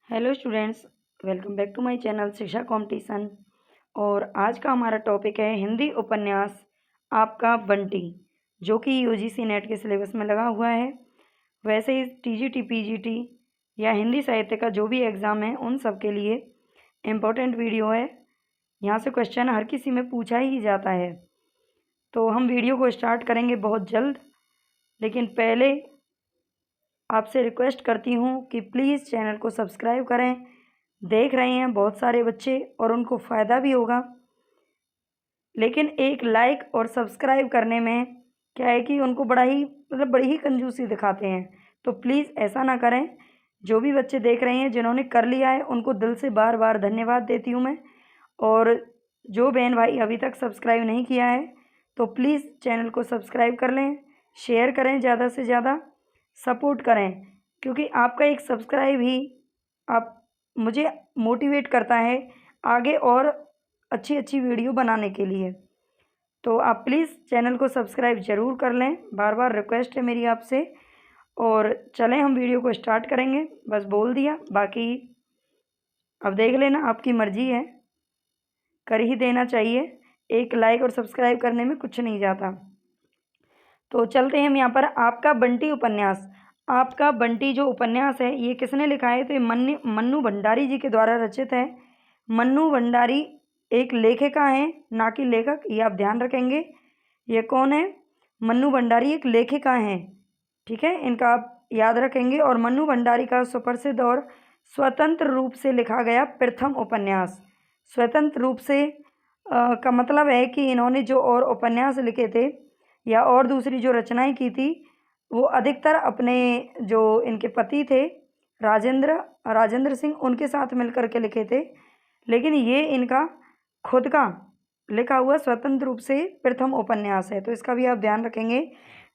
Hello students, welcome back to my channel Shiksha competition. और आज का हमारा टॉपिक है हिंदी उपन्यास आपका बंटी, जो कि यूजीसी नेट के सिलेबस में लगा हुआ है। वैसे ही टीजीटी पीजीटी या हिंदी साहित्य का जो भी एग्ज़ाम है उन सब के लिए इम्पोर्टेंट वीडियो है। यहाँ से क्वेश्चन हर किसी में पूछा ही जाता है। तो हम वीडियो को स्टार्ट करेंगे बहुत जल्द, लेकिन पहले आपसे रिक्वेस्ट करती हूँ कि प्लीज़ चैनल को सब्सक्राइब करें। देख रहे हैं बहुत सारे बच्चे और उनको फ़ायदा भी होगा, लेकिन एक लाइक और सब्सक्राइब करने में क्या है कि उनको बड़ी ही कंजूसी दिखाते हैं। तो प्लीज़ ऐसा ना करें। जो भी बच्चे देख रहे हैं जिन्होंने कर लिया है उनको दिल से बार बार धन्यवाद देती हूँ मैं। और जो बहन भाई अभी तक सब्सक्राइब नहीं किया है तो प्लीज़ चैनल को सब्सक्राइब कर लें, शेयर करें, ज़्यादा से ज़्यादा सपोर्ट करें, क्योंकि आपका एक सब्सक्राइब ही आप मुझे मोटिवेट करता है आगे और अच्छी अच्छी वीडियो बनाने के लिए। तो आप प्लीज़ चैनल को सब्सक्राइब ज़रूर कर लें, बार बार रिक्वेस्ट है मेरी आपसे। और चलें हम वीडियो को स्टार्ट करेंगे। बस बोल दिया, बाकी अब देख लेना, आपकी मर्ज़ी है, कर ही देना चाहिए। एक लाइक और सब्सक्राइब करने में कुछ नहीं जाता। तो चलते हैं हम यहाँ पर आपका बंटी उपन्यास। आपका बंटी जो उपन्यास है ये किसने लिखा है? तो ये मन्नू भंडारी जी के द्वारा रचित है। मन्नू भंडारी एक लेखिका हैं, ना कि लेखक, ये आप ध्यान रखेंगे। ये कौन है? मन्नू भंडारी एक लेखिका हैं, ठीक है, इनका आप याद रखेंगे। और मन्नू भंडारी का सुप्रसिद्ध और स्वतंत्र रूप से लिखा गया प्रथम उपन्यास। स्वतंत्र रूप से का मतलब है कि इन्होंने जो और उपन्यास लिखे थे या और दूसरी जो रचनाएं की थी वो अधिकतर अपने जो इनके पति थे राजेंद्र सिंह, उनके साथ मिलकर के लिखे थे। लेकिन ये इनका खुद का लिखा हुआ स्वतंत्र रूप से प्रथम उपन्यास है। तो इसका भी आप ध्यान रखेंगे,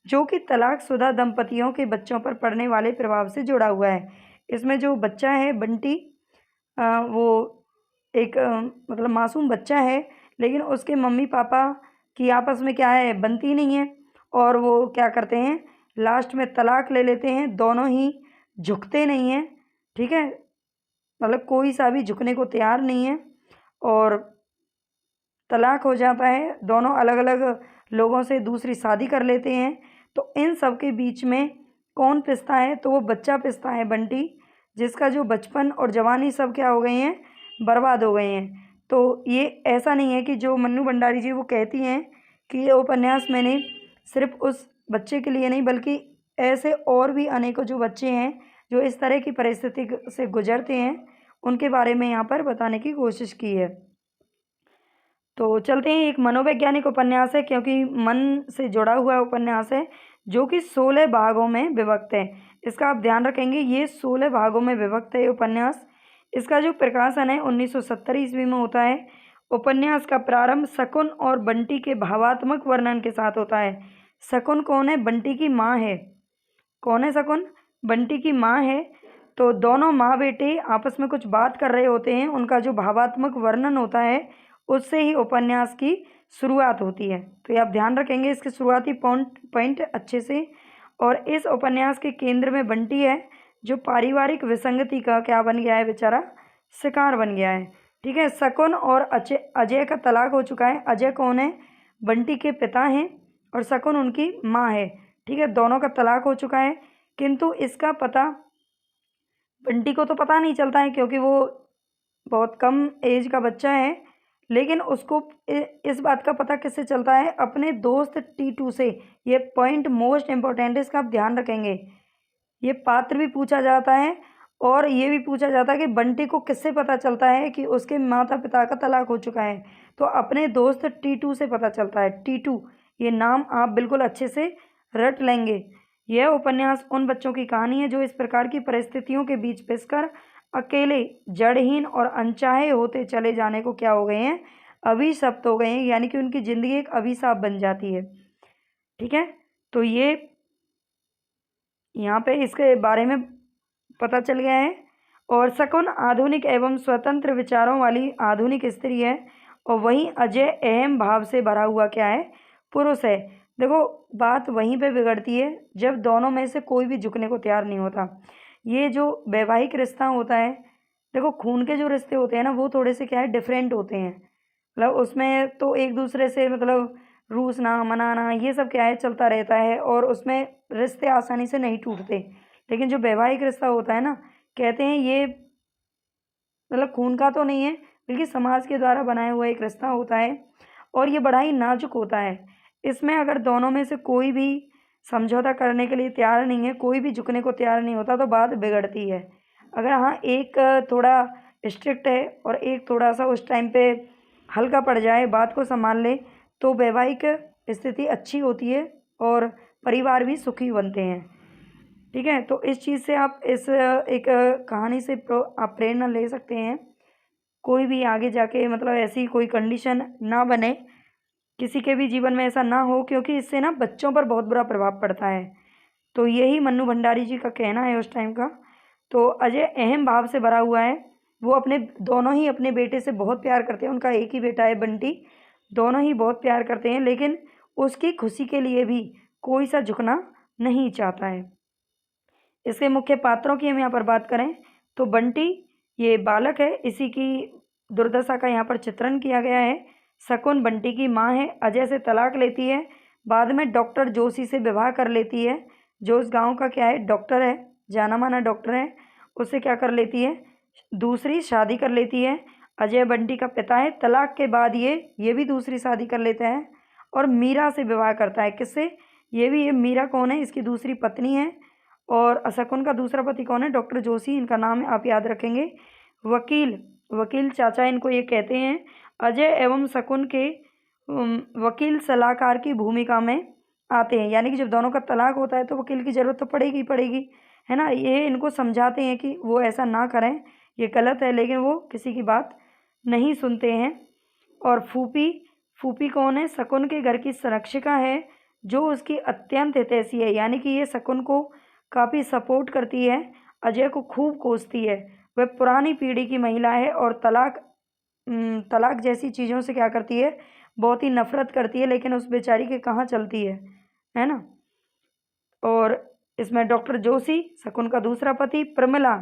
जो कि तलाकशुदा दंपतियों के बच्चों पर पड़ने वाले प्रभाव से जुड़ा हुआ है। इसमें जो बच्चा है बंटी, वो एक मतलब मासूम बच्चा है, लेकिन उसके मम्मी पापा की आपस में क्या है, बनती नहीं है। और वो क्या करते हैं, लास्ट में तलाक ले लेते हैं। दोनों ही झुकते नहीं हैं, ठीक है, मतलब कोई सा भी झुकने को तैयार नहीं है और तलाक हो जाता है। दोनों अलग अलग लोगों से दूसरी शादी कर लेते हैं। तो इन सब के बीच में कौन पिसता है? तो वो बच्चा पिसता है, बंटी, जिसका जो बचपन और जवानी सब क्या हो गए हैं, बर्बाद हो गए हैं। तो ये ऐसा नहीं है कि जो मन्नू भंडारी जी वो कहती हैं कि ये उपन्यास मैंने सिर्फ उस बच्चे के लिए नहीं, बल्कि ऐसे और भी अनेकों जो बच्चे हैं जो इस तरह की परिस्थिति से गुजरते हैं उनके बारे में यहाँ पर बताने की कोशिश की है। तो चलते हैं, एक मनोवैज्ञानिक उपन्यास है, क्योंकि मन से जुड़ा हुआ उपन्यास है, जो कि 16 भागों में विभक्त है। इसका आप ध्यान रखेंगे, ये 16 भागों में विभक्त है ये उपन्यास। इसका जो प्रकाशन है 1970 ईस्वी में होता है। उपन्यास का प्रारंभ शकुन और बंटी के भावात्मक वर्णन के साथ होता है। शकुन कौन है? बंटी की माँ है। कौन है शकुन? बंटी की माँ है। तो दोनों माँ बेटे आपस में कुछ बात कर रहे होते हैं, उनका जो भावात्मक वर्णन होता है उससे ही उपन्यास की शुरुआत होती है। तो ये आप ध्यान रखेंगे इसके शुरुआती पॉइंट अच्छे से। और इस उपन्यास के केंद्र में बंटी है, जो पारिवारिक विसंगति का क्या बन गया है, बेचारा शिकार बन गया है, ठीक है। शकुन और अजय का तलाक हो चुका है। अजय कौन है? बंटी के पिता हैं और शकुन उनकी माँ है, ठीक है। दोनों का तलाक हो चुका है, किंतु इसका पता बंटी को तो पता नहीं चलता है, क्योंकि वो बहुत कम एज का बच्चा है। लेकिन उसको इस बात का पता किससे चलता है? अपने दोस्त टीटू से। ये पॉइंट मोस्ट इम्पोर्टेंट है, इसका आप ध्यान रखेंगे। ये पात्र भी पूछा जाता है और ये भी पूछा जाता है कि बंटी को किससे पता चलता है कि उसके माता पिता का तलाक हो चुका है? तो अपने दोस्त टीटू से पता चलता है। टीटू, ये नाम आप बिल्कुल अच्छे से रट लेंगे। यह उपन्यास उन बच्चों की कहानी है जो इस प्रकार की परिस्थितियों के बीच पिसकर अकेले, जड़हीन और अनचाहे होते चले जाने को क्या हो गए हैं, अभिशप्त हो गए हैं, यानी कि उनकी ज़िंदगी एक अभिशाप बन जाती है, ठीक है। तो ये यहाँ पे इसके बारे में पता चल गया है। और शकुन आधुनिक एवं स्वतंत्र विचारों वाली आधुनिक स्त्री है, और वहीं अजय अहम भाव से भरा हुआ क्या है, पुरुष है। देखो, बात वहीं पे बिगड़ती है जब दोनों में से कोई भी झुकने को तैयार नहीं होता। ये जो वैवाहिक रिश्ता होता है, देखो खून के जो रिश्ते होते हैं ना वो थोड़े से क्या है डिफरेंट होते हैं, मतलब उसमें तो एक दूसरे से मतलब रूसना मनाना ये सब क्या है चलता रहता है और उसमें रिश्ते आसानी से नहीं टूटते। लेकिन जो वैवाहिक रिश्ता होता है ना, कहते हैं ये मतलब खून का तो नहीं है, बल्कि समाज के द्वारा बनाया हुआ एक रिश्ता होता है और ये बड़ा ही नाजुक होता है। इसमें अगर दोनों में से कोई भी समझौता करने के लिए तैयार नहीं है, कोई भी झुकने को तैयार नहीं होता, तो बात बिगड़ती है। अगर हाँ एक थोड़ा स्ट्रिक्ट है और एक थोड़ा सा उस टाइम पे हल्का पड़ जाए, बात को संभाल ले, तो वैवाहिक स्थिति अच्छी होती है और परिवार भी सुखी बनते हैं। ठीक है, तो इस चीज़ से आप इस एक कहानी से आप प्रेरणा ले सकते हैं। कोई भी आगे जाके मतलब ऐसी कोई कंडीशन ना बने, किसी के भी जीवन में ऐसा ना हो, क्योंकि इससे ना बच्चों पर बहुत बुरा प्रभाव पड़ता है। तो यही मन्नू भंडारी जी का कहना है उस टाइम का। तो अजय अहम भाव से भरा हुआ है। वो अपने दोनों ही अपने बेटे से बहुत प्यार करते हैं, उनका एक ही बेटा है बंटी। दोनों ही बहुत प्यार करते हैं, लेकिन उसकी खुशी के लिए भी कोई सा झुकना नहीं चाहता है। इसके मुख्य पात्रों की हम यहाँ पर बात करें तो बंटी ये बालक है, इसी की दुर्दशा का यहाँ पर चित्रण किया गया है। शकुन बंटी की माँ है, अजय से तलाक लेती है, बाद में डॉक्टर जोशी से विवाह कर लेती है, जो उस गांव का क्या है डॉक्टर है, जाना माना डॉक्टर है। उससे क्या कर लेती है, दूसरी शादी कर लेती है। अजय बंटी का पिता है। तलाक के बाद ये भी दूसरी शादी कर लेता है और मीरा से विवाह करता है। किससे, ये मीरा कौन है, इसकी दूसरी पत्नी है। और शकुन का दूसरा पति कौन है, डॉक्टर जोशी इनका नाम है, आप याद रखेंगे। वकील, वकील चाचा इनको ये कहते हैं। अजय एवं शकुन के वकील सलाहकार की भूमिका में आते हैं, यानी कि जब दोनों का तलाक होता है तो वकील की ज़रूरत तो पड़ेगी ही पड़ेगी, है ना। ये इनको समझाते हैं कि वो ऐसा ना करें, ये गलत है, लेकिन वो किसी की बात नहीं सुनते हैं। और फूफी, फूफी कौन है, शकुन के घर की संरक्षिका है, जो उसकी अत्यंत हितैषी है, यानी कि ये शकुन को काफ़ी सपोर्ट करती है, अजय को खूब कोसती है। वह पुरानी पीढ़ी की महिला है और तलाक जैसी चीज़ों से क्या करती है, बहुत ही नफरत करती है, लेकिन उस बेचारी के कहाँ चलती है ना। और इसमें डॉक्टर जोशी, शकुन का दूसरा पति, प्रमिला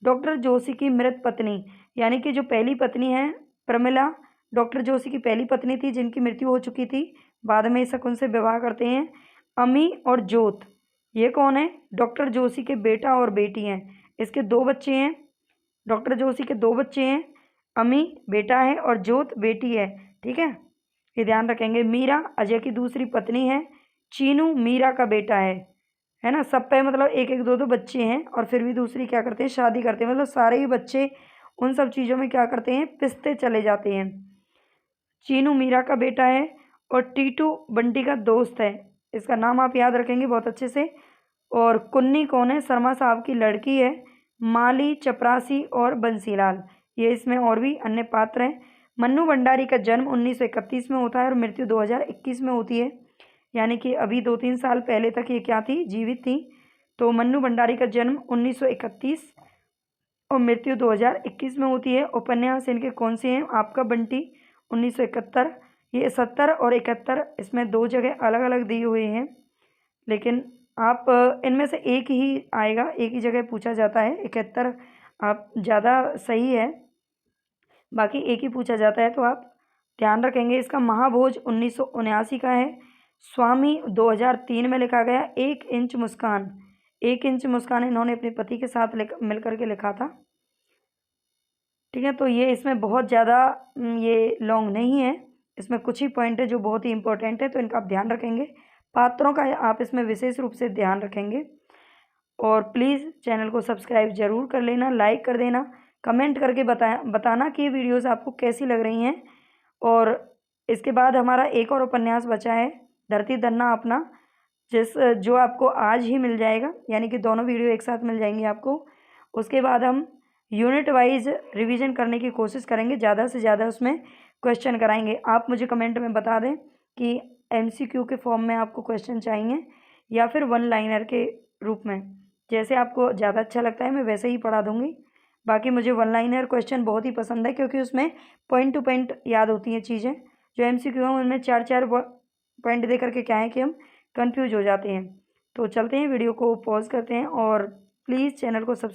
डॉक्टर जोशी की मृत पत्नी, यानी कि जो पहली पत्नी है प्रमिला, डॉक्टर जोशी की पहली पत्नी थी जिनकी मृत्यु हो चुकी थी, बाद में शकुन से विवाह करते हैं। अमी और जोत, ये कौन है, डॉक्टर जोशी के बेटा और बेटी हैं। इसके दो बच्चे हैं, डॉक्टर जोशी के दो बच्चे हैं, अमी बेटा है और जोत बेटी है। ठीक है, ये ध्यान रखेंगे। मीरा अजय की दूसरी पत्नी है। चीनू मीरा का बेटा है ना। सब पे मतलब एक एक दो दो बच्चे हैं और फिर भी दूसरी क्या करते हैं, शादी करते हैं, मतलब सारे ही बच्चे उन सब चीज़ों में क्या करते हैं, पिसते चले जाते हैं। चीनू मीरा का बेटा है और टीटू बंटी का दोस्त है, इसका नाम आप याद रखेंगे बहुत अच्छे से। और कुन्नी कौन है, शर्मा साहब की लड़की है। माली, चपरासी और बंसीलाल, ये इसमें और भी अन्य पात्र हैं। मन्नू भंडारी का जन्म 1931 में होता है और मृत्यु 2021 में होती है, यानी कि अभी 2-3 साल पहले तक ये क्या थी, जीवित थी। तो मन्नू भंडारी का जन्म 1931 और मृत्यु 2021 में होती है। उपन्यास इनके कौन से हैं, आपका बंटी 1971, ये 70 और 71 इसमें दो जगह अलग अलग दी हुई हैं, लेकिन आप इनमें से एक ही आएगा, एक ही जगह पूछा जाता है। 71 आप ज़्यादा सही है, बाकी एक ही पूछा जाता है, तो आप ध्यान रखेंगे। इसका महाभोज 1979 का है। स्वामी 2003 में लिखा गया। 1 इंच मुस्कान, 1 इंच मुस्कान इन्होंने अपने पति के साथ मिल करके लिखा था। ठीक है, तो ये इसमें बहुत ज़्यादा ये लॉन्ग नहीं है, इसमें कुछ ही पॉइंट है जो बहुत ही इंपॉर्टेंट है, तो इनका आप ध्यान रखेंगे। पात्रों का आप इसमें विशेष रूप से ध्यान रखेंगे। और प्लीज़ चैनल को सब्सक्राइब ज़रूर कर लेना, लाइक कर देना, कमेंट करके बताना कि ये वीडियोज़ आपको कैसी लग रही हैं। और इसके बाद हमारा एक और उपन्यास बचा है, धरती धन्ना अपना, जो आपको आज ही मिल जाएगा, यानी कि दोनों वीडियो एक साथ मिल जाएंगी आपको। उसके बाद हम यूनिट वाइज रिवीजन करने की कोशिश करेंगे, ज़्यादा से ज़्यादा उसमें क्वेश्चन कराएंगे। आप मुझे कमेंट में बता दें कि MCQ के फॉर्म में आपको क्वेश्चन चाहिए या फिर वन लाइनर के रूप में, जैसे आपको ज़्यादा अच्छा लगता है मैं वैसे ही पढ़ा दूँगी। बाकी मुझे वन लाइनर क्वेश्चन बहुत ही पसंद है, क्योंकि उसमें पॉइंट टू पॉइंट याद होती हैं चीज़ें। जो MCQ हैं उनमें 4-4 पॉइंट दे करके क्या है कि हम कन्फ्यूज हो जाते हैं। तो चलते हैं, वीडियो को पॉज करते हैं और प्लीज़ चैनल को सब्सक्राइब